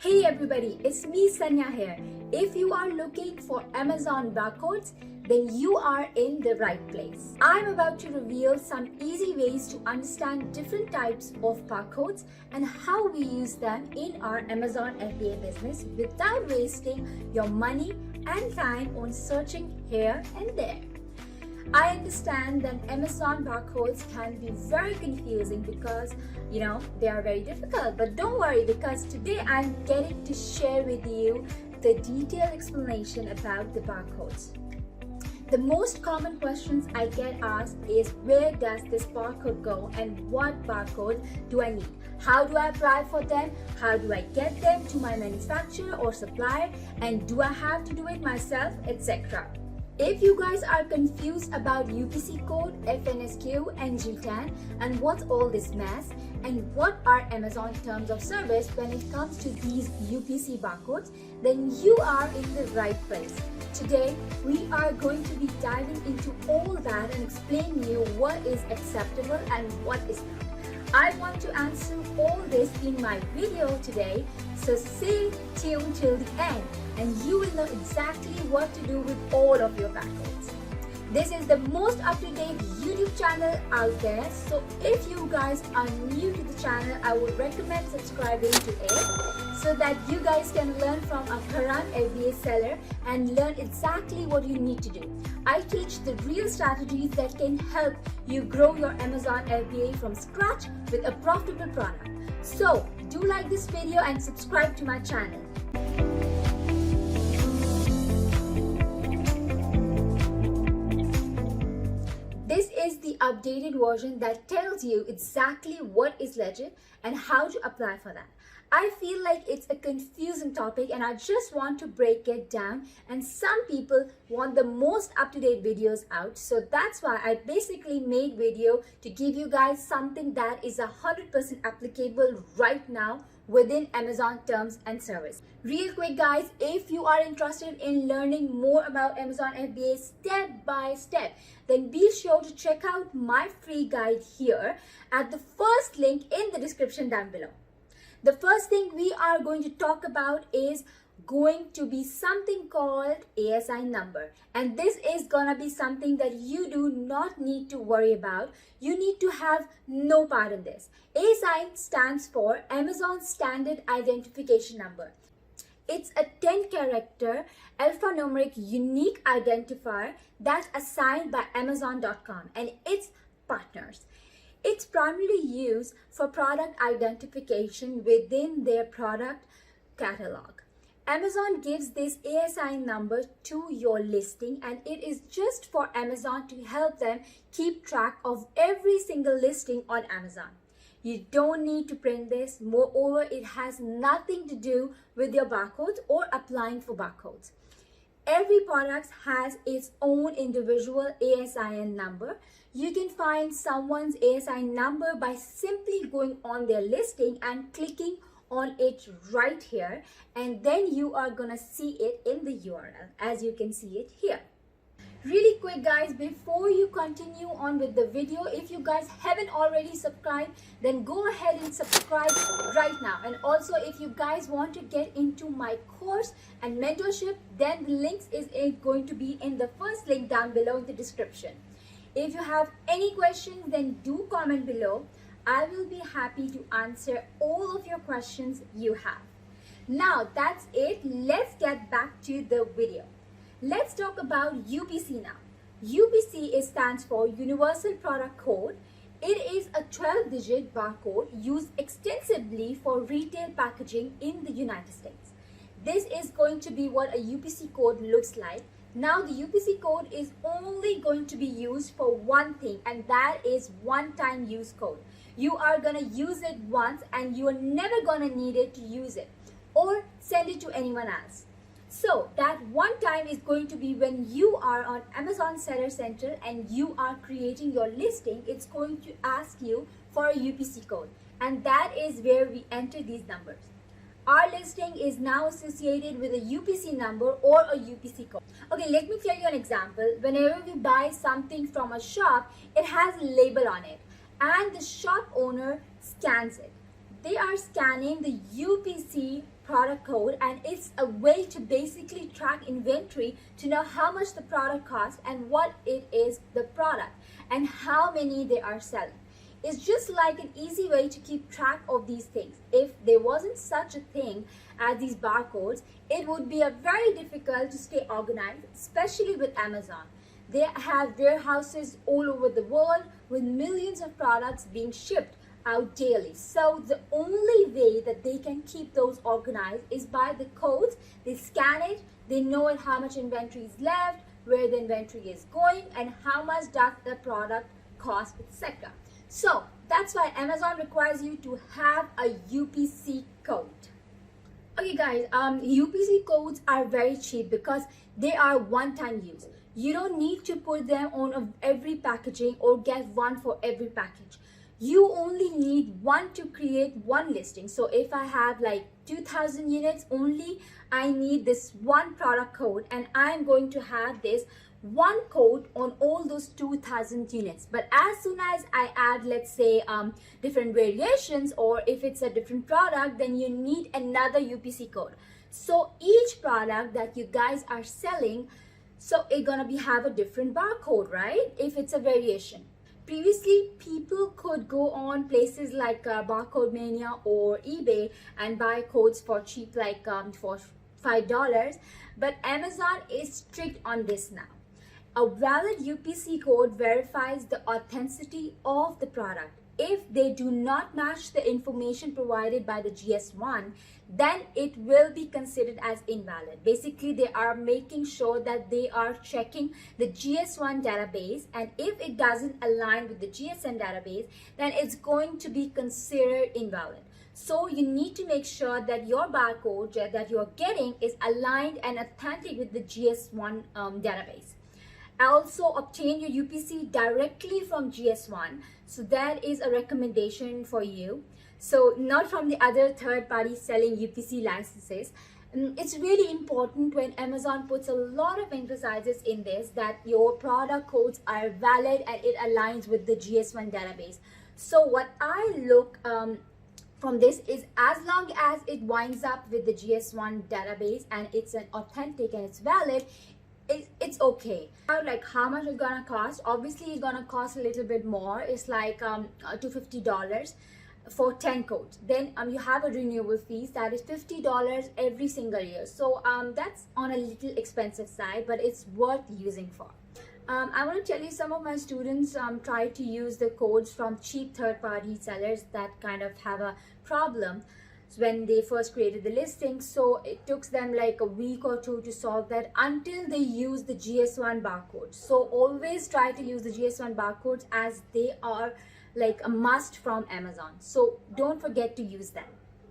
Hey everybody, it's me Sania here. If you are looking for Amazon barcodes, then you are in the right place. I'm about to reveal some easy ways to understand different types of barcodes and how we use them in our Amazon FBA business without wasting your money and time on searching here and there. I understand that Amazon barcodes can be very confusing because they are very difficult, but don't worry because today I'm getting to share with you the detailed explanation about the barcodes. The most common questions I get asked is where does this barcode go and what barcode do I need? How do I apply for them? How do I get them to my manufacturer or supplier? And do I have to do it myself, etc. If you guys are confused about UPC code, FNSKU and GTIN and what's all this mess and what are Amazon terms of service when it comes to these UPC barcodes, then you are in the right place. Today, we are going to be diving into all that and explain you what is acceptable and what is not. I want to answer all this in my video today, so stay tuned till the end and you will know exactly what to do with all of your barcodes. This is the most up-to-date YouTube channel out there, so if you guys are new to the channel, I would recommend subscribing to it so that you guys can learn from a current FBA seller and learn exactly what you need to do. I teach the real strategies that can help you grow your Amazon FBA from scratch with a profitable product. So do like this video and subscribe to my channel. This is the updated version that tells you exactly what is legit and how to apply for that. I feel like it's a confusing topic and I just want to break it down, and some people want the most up-to-date videos out, so that's why I basically made video to give you guys something that is 100% applicable right now within Amazon terms and service. Real quick guys, if you are interested in learning more about Amazon FBA step by step, then be sure to check out my free guide here at the first link in the description down below. The first thing we are going to talk about is going to be something called ASIN number, and this is gonna be something that you do not need to worry about. You need to have no part in this. ASIN stands for Amazon Standard Identification Number. It's a 10-character alphanumeric unique identifier that's assigned by Amazon.com and its partners. It's primarily used for product identification within their product catalog. Amazon gives this ASIN number to your listing, and it is just for Amazon to help them keep track of every single listing on Amazon. You don't need to print this. Moreover, it has nothing to do with your barcodes or applying for barcodes. Every product has its own individual ASIN number. You can find someone's ASIN number by simply going on their listing and clicking on it right here, and then you are gonna see it in the URL as you can see it here. Really quick guys, before you continue on with the video, if you guys haven't already subscribed, then go ahead and subscribe right now. And also if you guys want to get into my course and mentorship, then the links is going to be in the first link down below in the description. If you have any questions, then do comment below. I will be happy to answer all of your questions you have. Now that's it, let's get back to the video. Let's talk about UPC now. UPC stands for Universal Product Code. It is a 12-digit barcode used extensively for retail packaging in the United States. This is going to be what a UPC code looks like. Now the UPC code is only going to be used for one thing, and that is one-time use code. You are gonna use it once and you are never gonna need it to use it or send it to anyone else. So that one time is going to be when you are on Amazon Seller Center and you are creating your listing. It's going to ask you for a UPC code, and that is where we enter these numbers. Our listing is now associated with a UPC number or a UPC code. Okay, let me tell you an example. Whenever we buy something from a shop, it has a label on it and the shop owner scans it. they are scanning the UPC product code, and it's a way to basically track inventory to know how much the product costs and what it is the product and how many they are selling. It's just like an easy way to keep track of these things. If there wasn't such a thing as these barcodes, it would be a very difficult to stay organized, especially with Amazon. They have warehouses all over the world with millions of products being shipped out daily. So the only way that they can keep those organized is by the codes. They scan it, they know how much inventory is left, where the inventory is going, and how much does the product cost, etc. So that's why Amazon requires you to have a UPC code. Okay guys, UPC codes are very cheap because they are one-time use. You don't need to put them on every packaging or get one for every package. You only need one to create one listing. So if I have like 2,000 units only, I need this one product code, and I'm going to have this one code on all those 2,000 units. But as soon as I add, let's say, different variations, or if it's a different product, then you need another UPC code. So each product that you guys are selling, so it's gonna have a different barcode, right? If it's a variation. Previously, people could go on places like Barcode Mania or eBay and buy codes for cheap, like for $5. But Amazon is strict on this now. A valid UPC code verifies the authenticity of the product. If they do not match the information provided by the GS1, then it will be considered as invalid. Basically, they are making sure that they are checking the GS1 database, and if it doesn't align with the GSN database, then it's going to be considered invalid. So you need to make sure that your barcode that you're getting is aligned and authentic with the GS1 database. Also, obtain your UPC directly from GS1. So that is a recommendation for you. So not from the other third parties selling UPC licenses. It's really important when Amazon puts a lot of emphasis in this, that your product codes are valid and it aligns with the GS1 database. So what I look from this is, as long as it winds up with the GS1 database and it's an authentic and it's valid, it's okay. Like how much it's gonna cost? Obviously it's gonna cost a little bit more. It's like $250 for 10 codes. Then you have a renewal fees that is $50 every single year. So that's on a little expensive side, but it's worth using for. I want to tell you, some of my students try to use the codes from cheap third-party sellers that kind of have a problem when they first created the listing. So it took them like a week or two to solve that until they use the GS1 barcodes. So always try to use the GS1 barcodes, as they are like a must from Amazon. So don't forget to use them.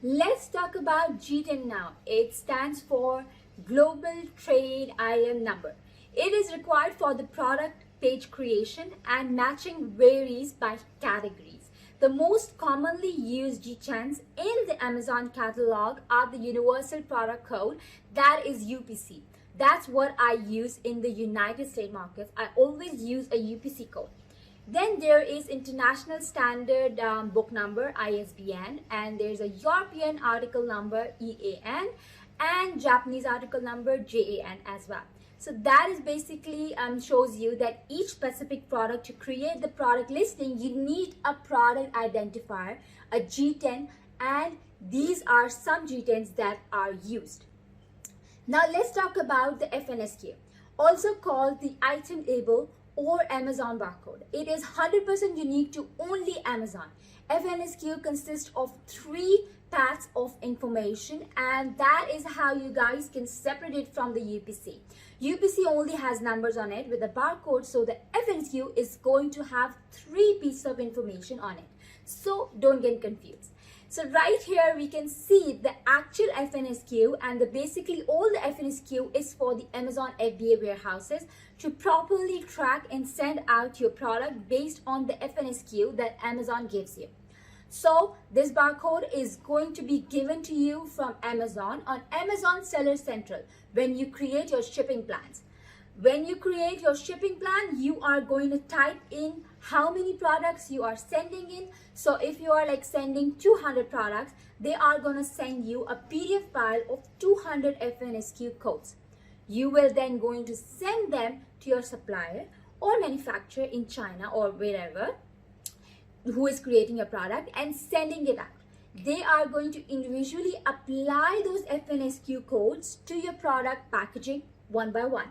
Let's talk about GTIN now. It stands for Global Trade IN number. It is required for the product page creation, and matching varies by categories. The most commonly used GTINs in the Amazon catalog are the Universal Product Code, that is UPC. That's what I use in the United States markets. I always use a UPC code. Then there is International Standard Book Number, ISBN, and there's a European Article Number, EAN, and Japanese Article Number, JAN as well. So that is basically shows you that each specific product, to create the product listing, you need a product identifier, a GTIN, and these are some GTINs that are used. Now let's talk about the FNSKU, also called the item label or Amazon barcode. It is 100% unique to only Amazon. FNSKU consists of 3 paths of information, and that is how you guys can separate it from the UPC. UPC only has numbers on it with a barcode, so the FNSKU is going to have 3 pieces of information on it. So don't get confused. So right here we can see the actual FNSKU, and basically all the FNSKU is for the Amazon FBA warehouses to properly track and send out your product based on the FNSKU that Amazon gives you. So this barcode is going to be given to you from Amazon on Amazon Seller Central when you create your shipping plans. When you create your shipping plan, you are going to type in how many products you are sending in. So if you are like sending 200 products, they are going to send you a PDF file of 200 FNSKU codes. You will then going to send them to your supplier or manufacturer in China or wherever who is creating your product and sending it out. They are going to individually apply those FNSKU codes to your product packaging one by one.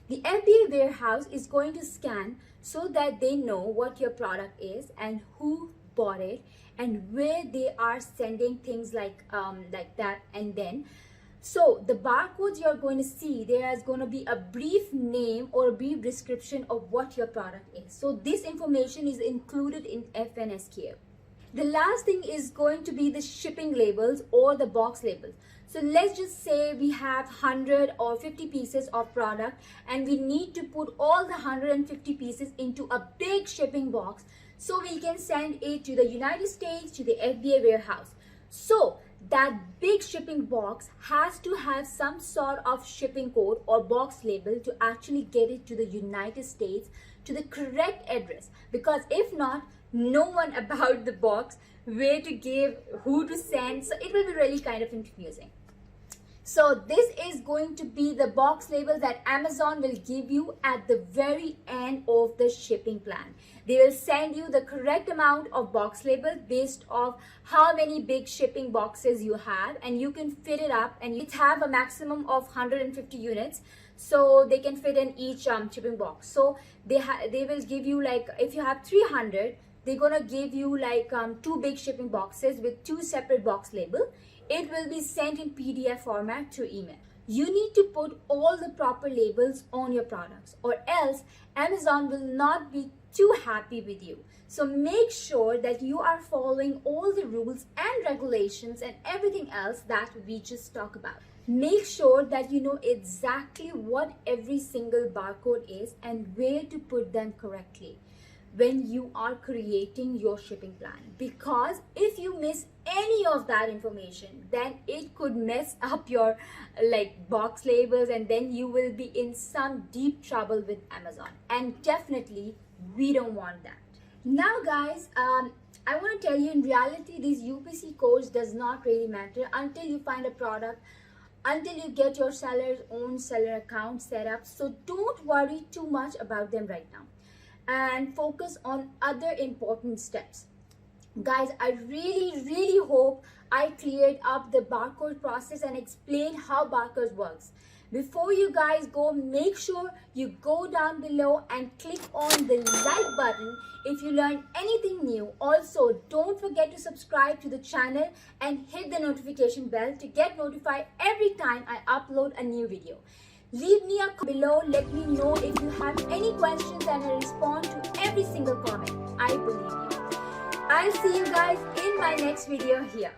The FBA warehouse is going to scan so that they know what your product is and who bought it and where they are sending things like that. And then so the barcodes you're going to see, there is going to be a brief name or a brief description of what your product is. So this information is included in FNSKU. The last thing is going to be the shipping labels or the box labels. So let's just say we have 100 or 50 pieces of product and we need to put all the 150 pieces into a big shipping box so we can send it to the United States, to the FBA warehouse. So that big shipping box has to have some sort of shipping code or box label to actually get it to the United States to the correct address, because if not, no one about the box, where to give, who to send, so it will be really kind of confusing. So this is going to be the box label that Amazon will give you at the very end of the shipping plan. They will send you the correct amount of box label based off how many big shipping boxes you have, and you can fit it up, and it have a maximum of 150 units, so they can fit in each shipping box. So they will give you, like, if you have 300, they're gonna give you like 2 big shipping boxes with 2 separate box label. It will be sent in PDF format to email. You need to put all the proper labels on your products, or else Amazon will not be too happy with you. So make sure that you are following all the rules and regulations and everything else that we just talked about. Make sure that you know exactly what every single barcode is and where to put them correctly when you are creating your shipping plan, because if you miss any of that information, then it could mess up your like box labels, and then you will be in some deep trouble with Amazon, and definitely we don't want that. Now guys, I want to tell you, in reality these UPC codes does not really matter until you find a product, until you get your seller's own seller account set up. So don't worry too much about them right now and focus on other important steps. Guys, I really hope I cleared up the barcode process and explained how barcodes works. Before you guys go, make sure you go down below and click on the like button if you learned anything new. Also, don't forget to subscribe to the channel and hit the notification bell to get notified every time I upload a new video. Leave me a comment below. Let me know if you have any questions, and I respond to every single comment. I believe you. I'll see you guys in my next video here.